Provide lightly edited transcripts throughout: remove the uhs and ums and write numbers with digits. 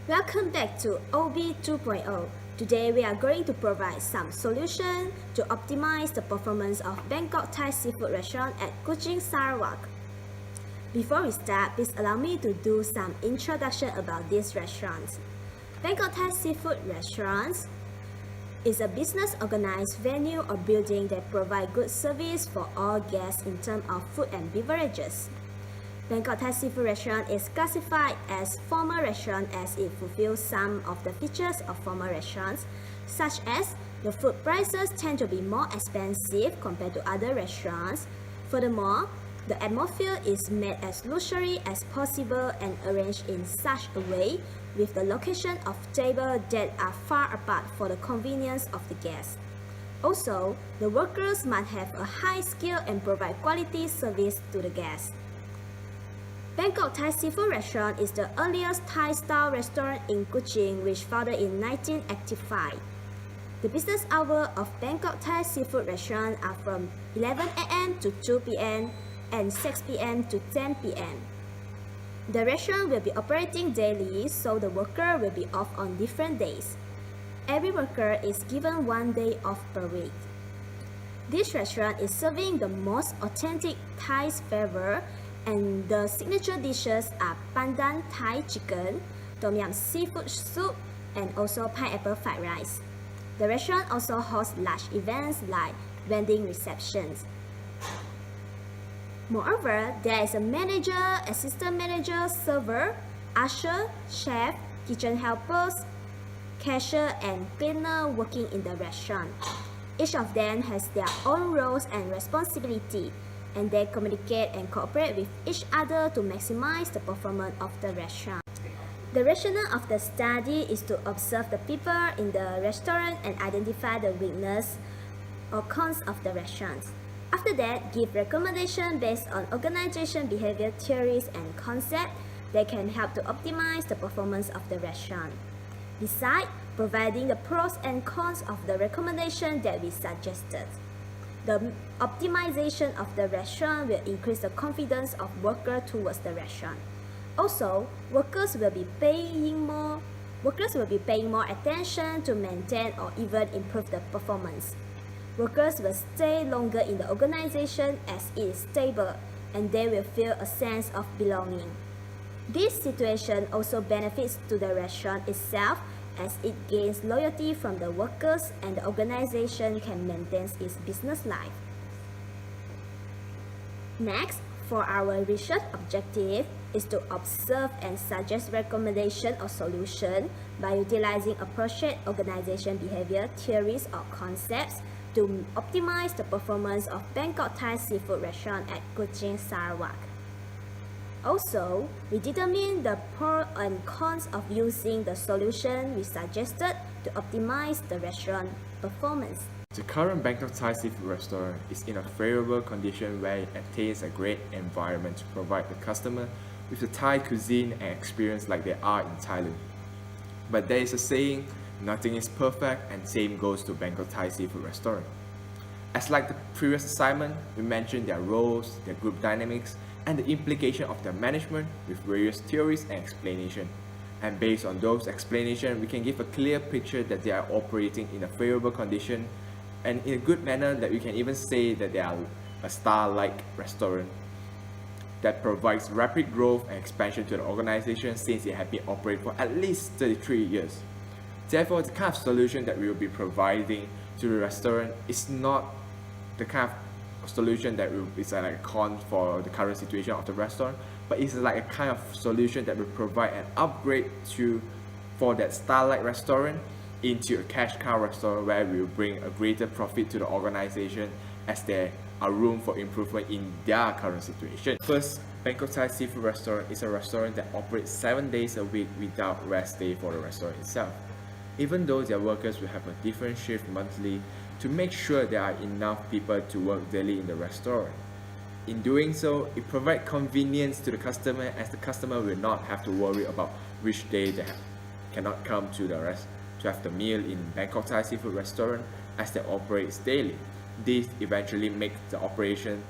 Welcome back to OB 2.0. Today we are going to provide some solution to optimize the performance of Bangkok Thai Seafood Restaurant at Kuching Sarawak. Before we start, please allow me to do some introduction about this restaurant. Bangkok Thai Seafood Restaurant is a business organized venue or building that provide good service for all guests in terms of food and beverages. Bangkok Thai Seafood Restaurant is classified as formal restaurant as it fulfills some of the features of formal restaurants, such as the food prices tend to be more expensive compared to other restaurants. Furthermore, the atmosphere is made as luxury as possible and arranged in such a way with the location of tables that are far apart for the convenience of the guests. Also, the workers must have a high skill and provide quality service to the guests. Bangkok Thai Seafood Restaurant is the earliest Thai-style restaurant in Kuching, which founded in 1985. The business hours of Bangkok Thai Seafood Restaurant are from 11 a.m. to 2 p.m. and 6 p.m. to 10 p.m. The restaurant will be operating daily, so the worker will be off on different days. Every worker is given 1 day off per week. This restaurant is serving the most authentic Thai flavor, and the signature dishes are pandan Thai chicken, tom yum seafood soup, and also pineapple fried rice. The restaurant also hosts large events like wedding receptions. Moreover, there is a manager, assistant manager, server, usher, chef, kitchen helpers, cashier, and cleaner working in the restaurant. Each of them has their own roles and responsibility, and they communicate and cooperate with each other to maximize the performance of the restaurant. The rationale of the study is to observe the people in the restaurant and identify the weakness or cons of the restaurant. After that, give recommendations based on organization behavior theories and concepts that can help to optimize the performance of the restaurant. Besides, providing the pros and cons of the recommendation that we suggested. The optimization of the restaurant will increase the confidence of workers towards the restaurant. Also, workers will be paying more attention to maintain or even improve the performance. Workers will stay longer in the organization as it is stable, and they will feel a sense of belonging. This situation also benefits to the restaurant itself as it gains loyalty from the workers and the organization can maintain its business life. Next, for our research objective is to observe and suggest recommendation or solution by utilizing appropriate organization behavior theories or concepts to optimize the performance of Bangkok Thai Seafood Restaurant at Kuching Sarawak. Also, we determine the pros and cons of using the solution we suggested to optimize the restaurant performance. The current Bangkok Thai Seafood Restaurant is in a favorable condition where it attains a great environment to provide the customer with the Thai cuisine and experience like they are in Thailand. But there is a saying, nothing is perfect, and same goes to Bangkok Thai Seafood Restaurant. As like the previous assignment, we mentioned their roles, their group dynamics, and the implication of their management with various theories and explanation. And based on those explanations, we can give a clear picture that they are operating in a favorable condition and in a good manner that we can even say that they are a star-like restaurant that provides rapid growth and expansion to the organization since it has been operating for at least 33 years. Therefore, the kind of solution that we will be providing to the restaurant is not the kind of solution that is like a con for the current situation of the restaurant, but it's like a kind of solution that will provide an upgrade for that star-like restaurant into a cash cow restaurant where we will bring a greater profit to the organization as there are room for improvement in their current situation. First, Bangkok Thai Seafood Restaurant is a restaurant that operates 7 days a week without rest day for the restaurant itself. Even though their workers will have a different shift monthly to make sure there are enough people to work daily in the restaurant. In doing so, it provides convenience to the customer as the customer will not have to worry about which day they cannot come to have the meal in Bangkok Thai Seafood Restaurant as they operates daily. This eventually makes the operation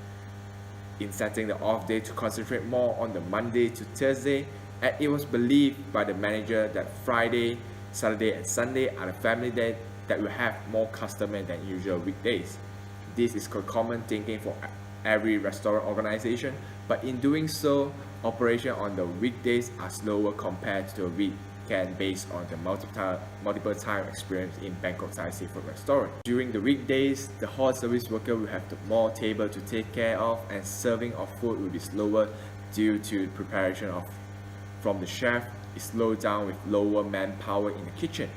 in setting the off day to concentrate more on the Monday to Thursday And it was believed by the manager that Friday, Saturday and Sunday are the family days that will have more customers than usual weekdays. This is common thinking for every restaurant organization, but in doing so, operation on the weekdays are slower compared to a weekend based on the multiple time experience in Bangkok Thai seafood restaurant. During the weekdays, the hall service worker will have more table to take care of, and serving of food will be slower due to preparation from the chef is slowed down with lower manpower in the kitchen.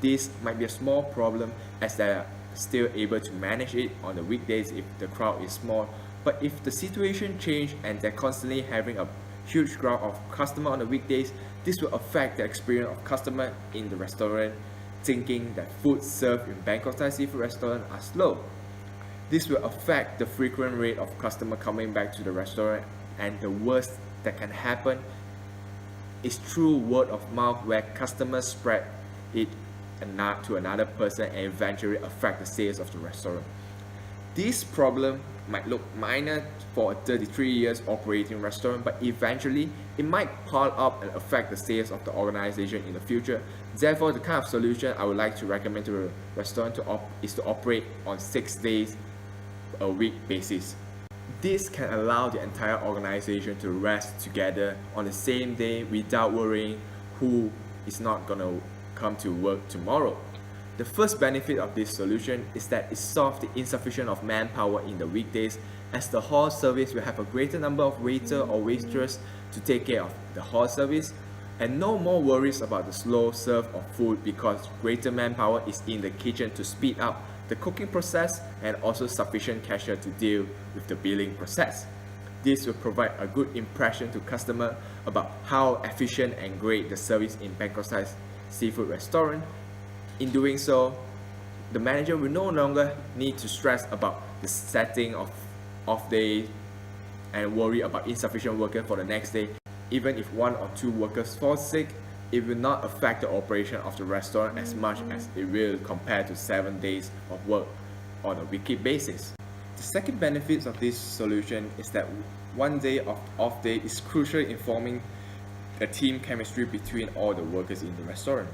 This might be a small problem as they are still able to manage it on the weekdays if the crowd is small, but if the situation changes and they're constantly having a huge crowd of customers on the weekdays, this will affect the experience of customers in the restaurant, thinking that food served in Bangkok Thai seafood restaurant are slow. This will affect the frequent rate of customers coming back to the restaurant, and the worst that can happen is through word of mouth where customers spread it to another person and eventually affect the sales of the restaurant. This problem might look minor for a 33 years operating restaurant, but eventually it might pile up and affect the sales of the organization in the future. Therefore, the kind of solution I would like to recommend to a restaurant is to operate on 6 days a week basis. This can allow the entire organization to rest together on the same day without worrying who is not going to come to work tomorrow. The first benefit of this solution is that it solves the insufficient of manpower in the weekdays, as the hall service will have a greater number of waiter or waitress to take care of the hall service, and no more worries about the slow serve of food because greater manpower is in the kitchen to speed up the cooking process and also sufficient cashier to deal with the billing process. This will provide a good impression to customer about how efficient and great the service in Bangkok Thai seafood restaurant. In doing so, the manager will no longer need to stress about the setting of off day and worry about insufficient workers for the next day. Even if 1 or 2 workers fall sick, it will not affect the operation of the restaurant as much as it will compared to 7 days of work on a weekly basis. The second benefit of this solution is that 1 day of off day is crucial in forming a team chemistry between all the workers in the restaurant.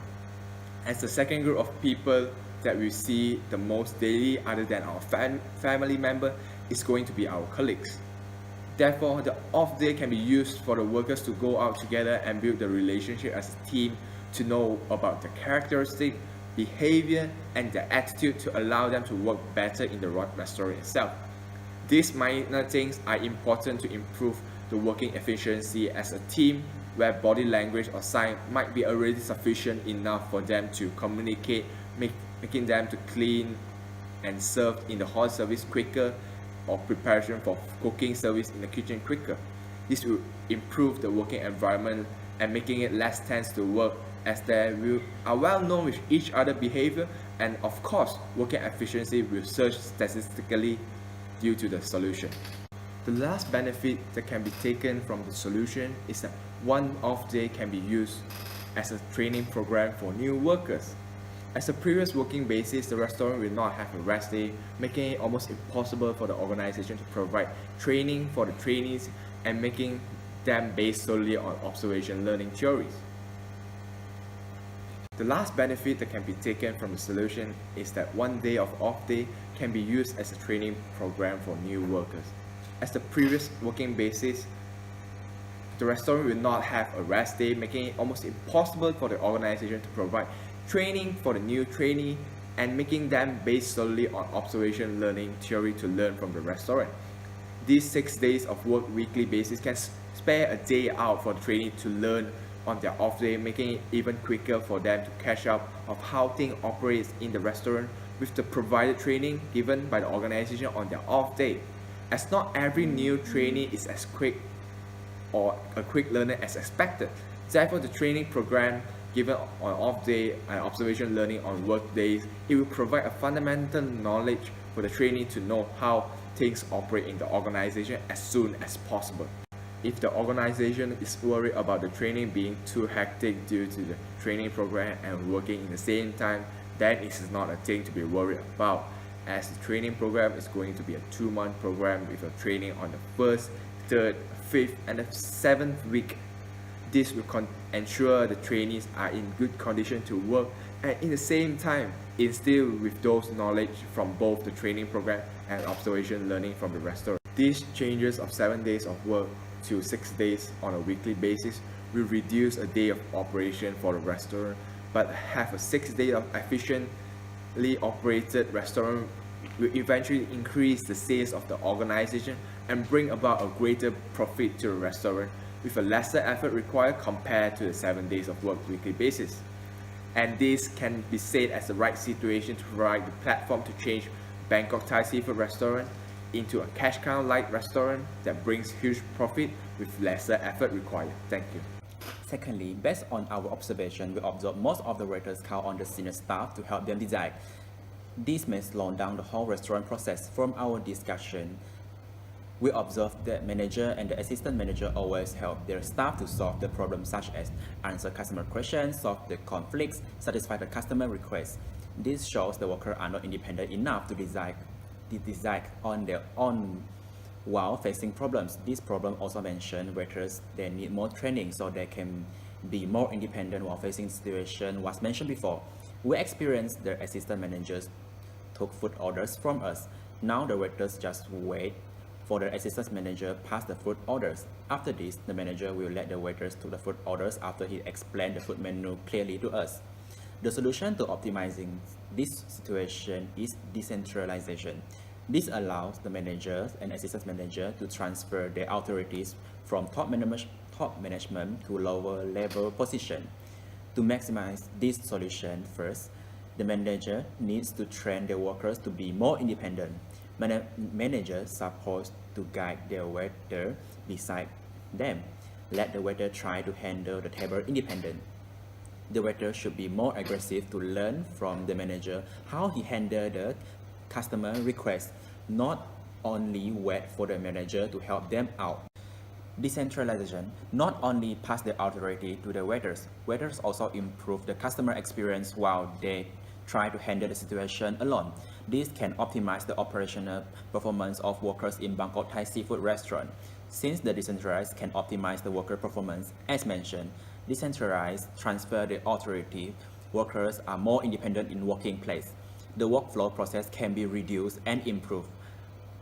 As the second group of people that we see the most daily other than our family member is going to be our colleagues. Therefore, the off day can be used for the workers to go out together and build the relationship as a team, to know about the characteristic, behavior and their attitude to allow them to work better in the restaurant itself. These minor things are important to improve the working efficiency as a team, where body language or sign might be already sufficient enough for them to communicate, making them to clean and serve in the hall service quicker, or preparation for cooking service in the kitchen quicker. This will improve the working environment and making it less tense to work, as they are well known with each other behavior, and of course working efficiency will surge statistically due to the solution. The last benefit that can be taken from the solution is that 1 off day can be used as a training program for new workers. As a previous working basis, the restaurant will not have a rest day, making it almost impossible for the organization to provide training for the trainees and making them based solely on observation learning theories. The last benefit that can be taken from the solution is that 1 day of off day can be used as a training program for new workers. As the previous working basis, the restaurant will not have a rest day, making it almost impossible for the organization to provide training for the new trainee and making them based solely on observation learning theory to learn from the restaurant. These 6 days of work weekly basis can spare a day out for the trainee to learn on their off day, making it even quicker for them to catch up of how things operates in the restaurant with the provided training given by the organization on their off day. As not every new trainee is as quick or a quick learner as expected. Therefore, the training program given on off day and observation learning on work days, it will provide a fundamental knowledge for the trainee to know how things operate in the organization as soon as possible. If the organization is worried about the training being too hectic due to the training program and working in the same time, then it is not a thing to be worried about, as the training program is going to be a 2-month program with a training on the 1st, 3rd, 5th and the 7th week. This will ensure the trainees are in good condition to work and in the same time instill with those knowledge from both the training program and observation learning from the restaurant. These changes of 7 days of work to 6 days on a weekly basis will reduce a day of operation for the restaurant, but have a 6 day of efficiently operated restaurant will eventually increase the sales of the organization and bring about a greater profit to the restaurant with a lesser effort required compared to the 7 days of work weekly basis. And this can be said as the right situation to provide the platform to change Bangkok Thai Seafood Restaurant into a cash cow light restaurant that brings huge profit with lesser effort required. Thank you. Secondly, based on our observation, we observe most of the waiters count on the senior staff to help them decide. This may slow down the whole restaurant process. From our discussion, we observe that manager and the assistant manager always help their staff to solve the problems such as answer customer questions, solve the conflicts, satisfy the customer requests. This shows the workers are not independent enough to decide on their own while facing problems. This problem also mentioned waiters they need more training so they can be more independent while facing situation was mentioned before. We experienced the assistant managers took food orders from us. Now the waiters just wait for the assistant manager pass the food orders. After this, the manager will let the waiters to the food orders after he explained the food menu clearly to us. The solution to optimizing this situation is decentralization. This allows the managers and assistant manager to transfer their authorities from top management to lower level position. To maximize this solution, first, the manager needs to train their workers to be more independent. Managers supposed to guide their waiter beside them. Let the waiter try to handle the table independent. The waiter should be more aggressive to learn from the manager how he handled the customer request, not only wait for the manager to help them out. Decentralization not only pass the authority to the waiters, waiters also improve the customer experience while they try to handle the situation alone. This can optimize the operational performance of workers in Bangkok Thai Seafood Restaurant. Since the decentralized can optimize the worker performance, as mentioned, decentralized transfer the authority, workers are more independent in working place. The workflow process can be reduced and improved.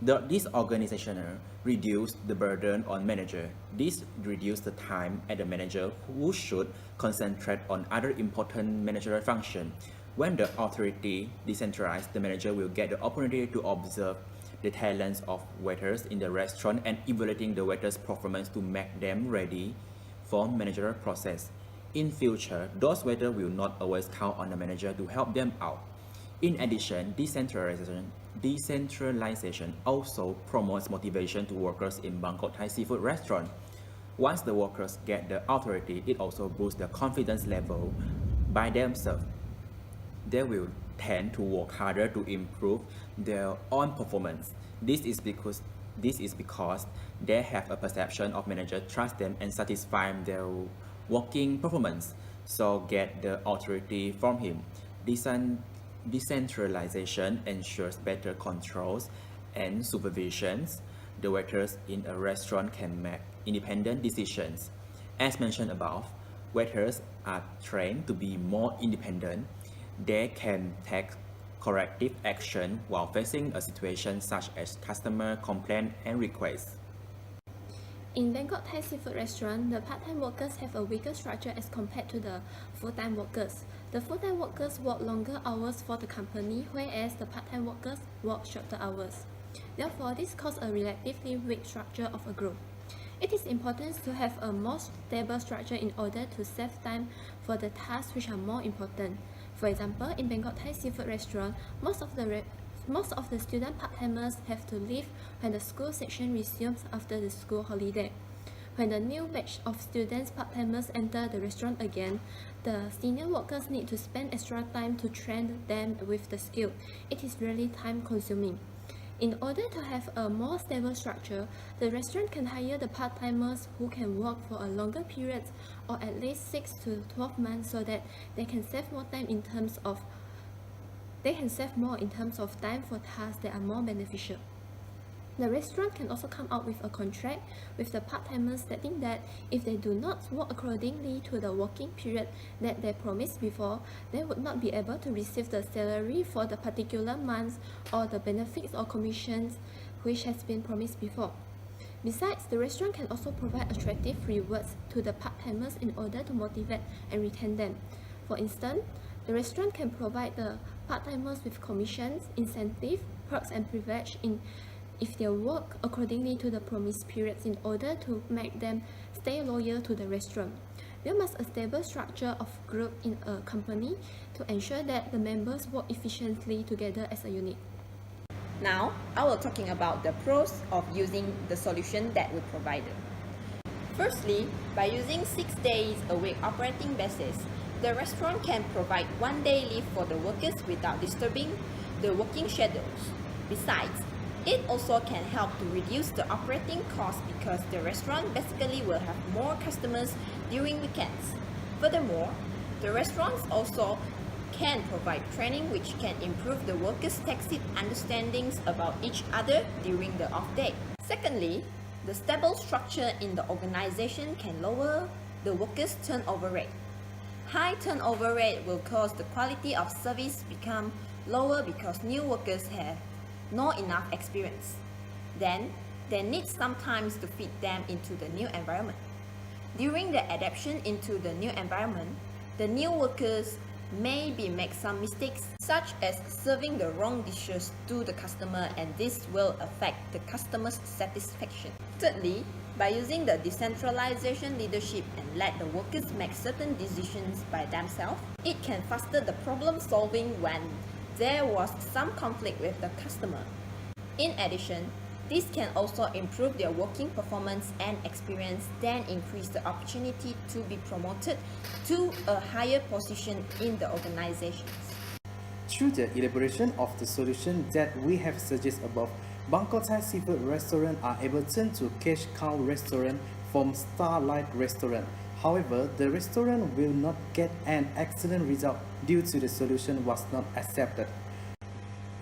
This organization reduce the burden on manager. This reduce the time at the manager who should concentrate on other important managerial function. When the authority decentralized, the manager will get the opportunity to observe the talents of waiters in the restaurant and evaluating the waiters' performance to make them ready for managerial process. In future, those waiters will not always count on the manager to help them out. In addition, decentralization also promotes motivation to workers in Bangkok Thai Seafood Restaurant. Once the workers get the authority, it also boosts their confidence level by themselves. They will tend to work harder to improve their own performance. This is because they have a perception of manager trust them and satisfy their working performance, so get the authority from him. Decentralization ensures better controls and supervisions. The waiters in a restaurant can make independent decisions. As mentioned above, waiters are trained to be more independent. They can take corrective action while facing a situation such as customer complaint and requests. In Bangkok Thai Seafood Restaurant, the part-time workers have a weaker structure as compared to the full-time workers. The full-time workers work longer hours for the company, whereas the part-time workers work shorter hours. Therefore, this causes a relatively weak structure of a group. It is important to have a more stable structure in order to save time for the tasks which are more important. For example, in Bangkok Thai Seafood Restaurant, most of the student part-timers have to leave when the school section resumes after the school holiday. When the new batch of students part-timers enter the restaurant again, the senior workers need to spend extra time to train them with the skill. It is really time-consuming. In order to have a more stable structure, the restaurant can hire the part-timers who can work for a longer period or at least 6 to 12 months so that they can save more in terms of time for tasks that are more beneficial. The restaurant can also come out with a contract with the part-timers stating that if they do not work accordingly to the working period that they promised before, they would not be able to receive the salary for the particular month or the benefits or commissions which has been promised before. Besides, the restaurant can also provide attractive rewards to the part-timers in order to motivate and retain them. For instance, the restaurant can provide the part-timers with commissions, incentives, perks and privilege if they work accordingly to the promised periods in order to make them stay loyal to the restaurant. There must a stable structure of group in a company to ensure that the members work efficiently together as a unit. Now, I will talking about the pros of using the solution that we provided. Firstly, by using 6 days a week operating basis, the restaurant can provide 1 day leave for the workers without disturbing the working schedules. Besides, it also can help to reduce the operating cost because the restaurant basically will have more customers during weekends. Furthermore, the restaurants also can provide training which can improve the workers' tacit understandings about each other during the off day. Secondly, the stable structure in the organization can lower the workers' turnover rate. High turnover rate will cause the quality of service become lower because new workers have not enough experience. Then, they need some time to fit them into the new environment. During the adaptation into the new environment, the new workers maybe make some mistakes such as serving the wrong dishes to the customer, and this will affect the customer's satisfaction. Thirdly, by using the decentralization leadership and let the workers make certain decisions by themselves, it can foster the problem solving when there was some conflict with the customer. In addition, this can also improve their working performance and experience, then increase the opportunity to be promoted to a higher position in the organizations. Through the elaboration of the solution that we have suggested above, Bangkok Thai Seafood Restaurant are able to turn to cash cow restaurant from star-like restaurant. However, the restaurant will not get an excellent result due to the solution was not accepted.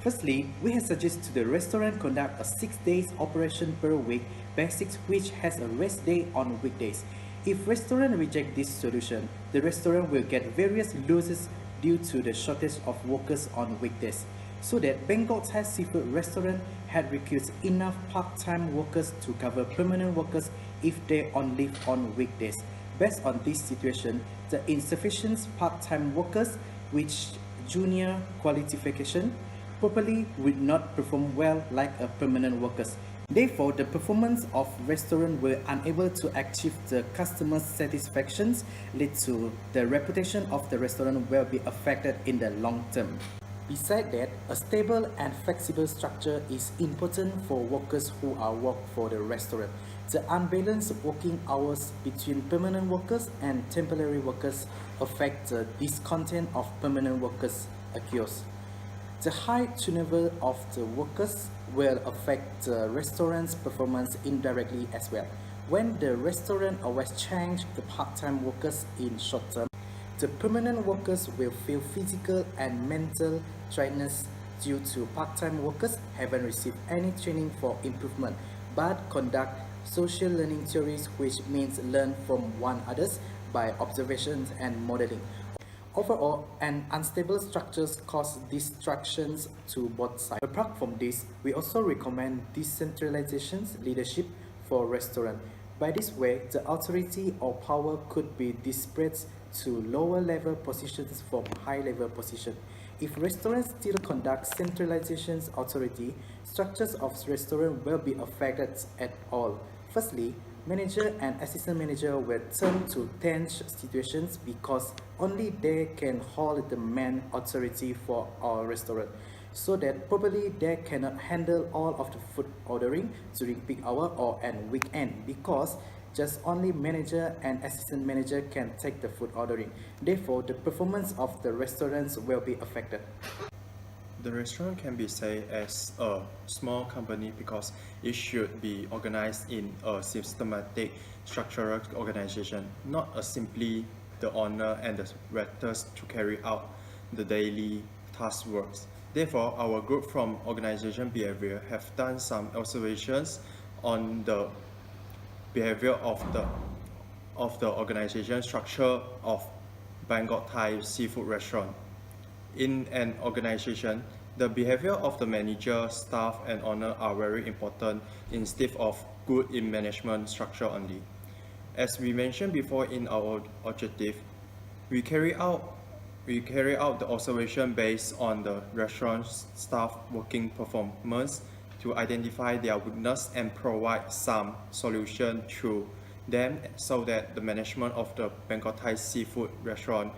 Firstly, we have suggested to the restaurant conduct a 6 days operation per week basis which has a rest day on weekdays. If restaurant reject this solution, the restaurant will get various losses due to the shortage of workers on weekdays. So that Bangkok Thai Seafood Restaurant had recruited enough part-time workers to cover permanent workers if they on leave on weekdays. Based on this situation, the insufficient part-time workers which junior qualification properly would not perform well like a permanent workers. Therefore, the performance of restaurant were unable to achieve the customer satisfactions, lead to the reputation of the restaurant will be affected in the long term. Besides that, a stable and flexible structure is important for workers who are work for the restaurant. The unbalanced working hours between permanent workers and temporary workers affect the discontent of permanent workers occurs. The high turnover of the workers will affect the restaurant's performance indirectly as well. When the restaurant always change the part-time workers in short term, the permanent workers will feel physical and mental tiredness due to part-time workers haven't received any training for improvement but conduct social learning theories, which means learn from one others by observations and modeling. Overall, an unstable structures cause distractions to both sides. Apart from this, we also recommend decentralization leadership for restaurant. By this way, the authority or power could be dispersed to lower level positions from high level position. If restaurants still conduct centralization authority, structures of restaurant will be affected at all. Firstly, manager and assistant manager will turn to tense situations because only they can hold the main authority for our restaurant, so that probably they cannot handle all of the food ordering during peak hour or an weekend because just only manager and assistant manager can take the food ordering. Therefore, the performance of the restaurants will be affected. The restaurant can be said as a small company because it should be organized in a systematic structural organization, not a simply the owner and the waiters to carry out the daily task works. Therefore, our group from Organization Behavior have done some observations on the behavior of the organization structure of Bangkok Thai seafood restaurant. In an organization, the behavior of the manager, staff, and owner are very important instead of good in management structure only. As we mentioned before in our objective, we carry out the observation based on the restaurant staff working performance to identify their weakness and provide some solution to them so that the management of the Bangkok Thai seafood restaurant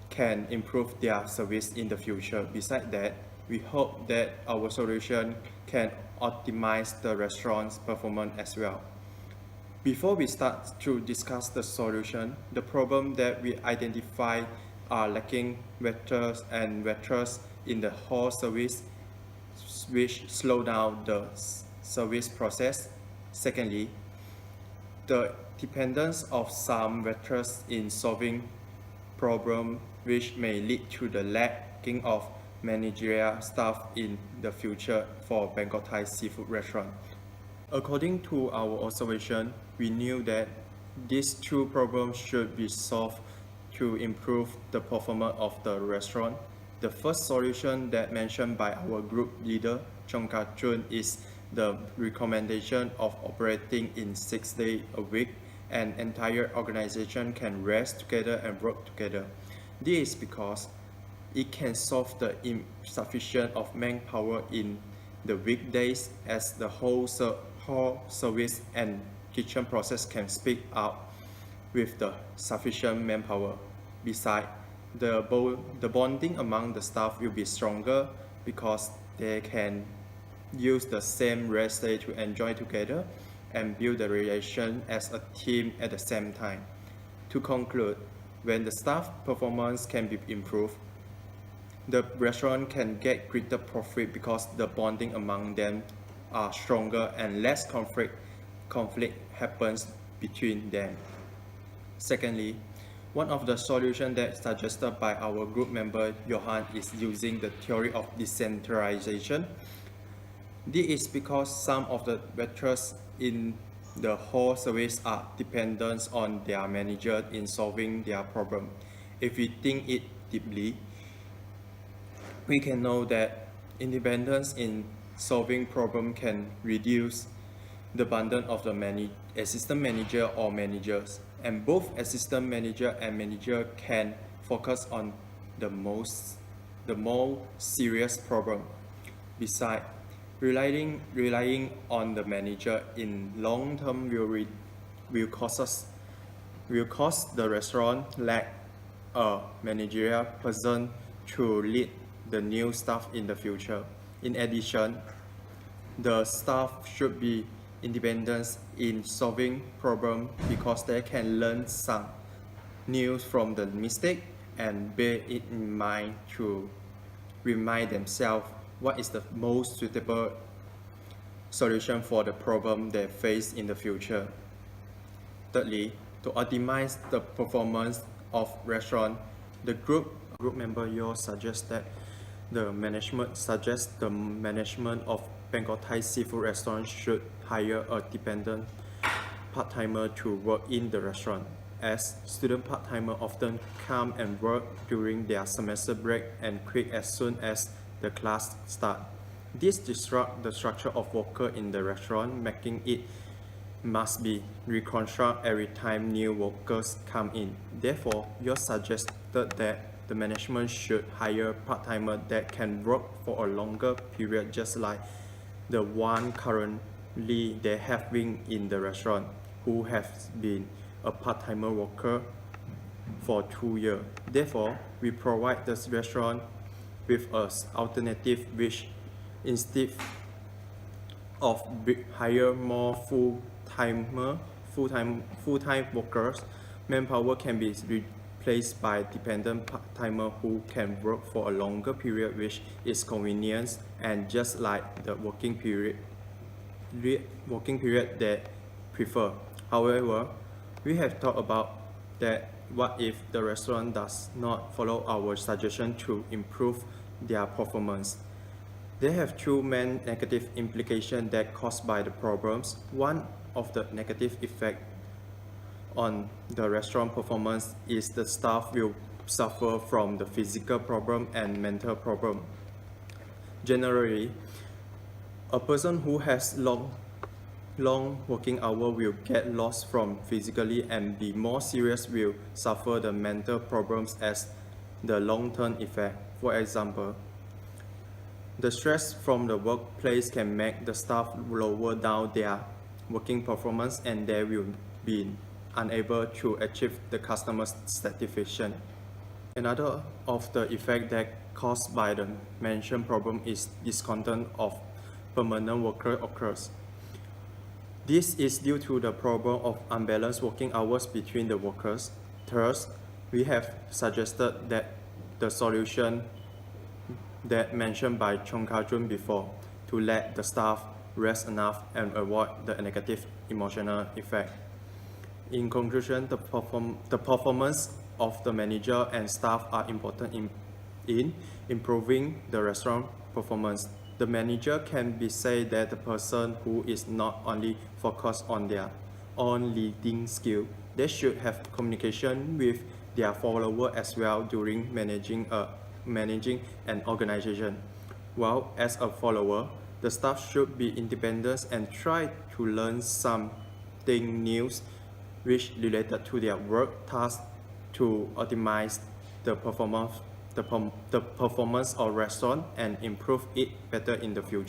can improve their service in the future. Besides that, we hope that our solution can optimize the restaurant's performance as well. Before we start to discuss the solution, the problem that we identify are lacking waiters and waitresses in the hall service, which slow down the service process. Secondly, the dependence of some waiters in solving problems, which may lead to the lacking of managerial staff in the future for Bangkok Thai seafood restaurant. According to our observation, we knew that these two problems should be solved to improve the performance of the restaurant. The first solution that mentioned by our group leader, Chong Ka Chun, is the recommendation of operating in 6 days a week and entire organization can rest together and work together. This is because it can solve the insufficient of manpower in the weekdays as the whole service and kitchen process can speed up with the sufficient manpower. Besides, the bonding among the staff will be stronger because they can use the same rest day to enjoy together and build the relation as a team at the same time. To conclude, when the staff performance can be improved, the restaurant can get greater profit because the bonding among them are stronger and less conflict happens between them. Secondly, one of the solutions that suggested by our group member Johan is using the theory of decentralization. This is because some of the waiters in the whole service are dependent on their manager in solving their problem. If we think it deeply, we can know that independence in solving problem can reduce the burden of the assistant manager or managers, and both assistant manager and manager can focus on the more serious problem. Besides, relying on the manager in long term will cause the restaurant lack a managerial person to lead the new staff in the future. In addition, the staff should be independent in solving problems because they can learn some new from the mistake and bear it in mind to remind themselves what is the most suitable solution for the problem they face in the future. Thirdly, to optimize the performance of restaurant, the group member yours suggests the management of Bangkok Thai seafood restaurant should hire a dependent part-timer to work in the restaurant, as student part-timer often come and work during their semester break and quit as soon as the class start. This disrupts the structure of worker in the restaurant, making it must be reconstructed every time new workers come in. Therefore, you suggested that the management should hire part-timer that can work for a longer period, just like the one currently they have been in the restaurant, who has been a part-timer worker for 2 years. Therefore, we provide the restaurant with an alternative which, instead of hire more full-time workers, manpower can be replaced by dependent part-timer who can work for a longer period, which is convenient and just like the working period they prefer. However, we have thought about that what if the restaurant does not follow our suggestion to improve their performance. They have two main negative implications that caused by the problems. One of the negative effects on the restaurant performance is the staff will suffer from the physical problem and mental problem. Generally, a person who has long working hour will get lost from physically, and the more serious will suffer the mental problems as the long-term effect. For example, the stress from the workplace can make the staff lower down their working performance, and they will be unable to achieve the customer's satisfaction. Another of the effect that caused by the mentioned problem is discontent of permanent worker occurs. This is due to the problem of unbalanced working hours between the workers. Thus, we have suggested that the solution that mentioned by Chong Ka-jun before, to let the staff rest enough and avoid the negative emotional effect. In conclusion, the performance of the manager and staff are important in improving the restaurant performance. The manager can be said that the person who is not only focused on their own leading skill, they should have communication with their follower as well during managing an organization. While as a follower, the staff should be independent and try to learn something new which related to their work task to optimize the performance of restaurant and improve it better in the future.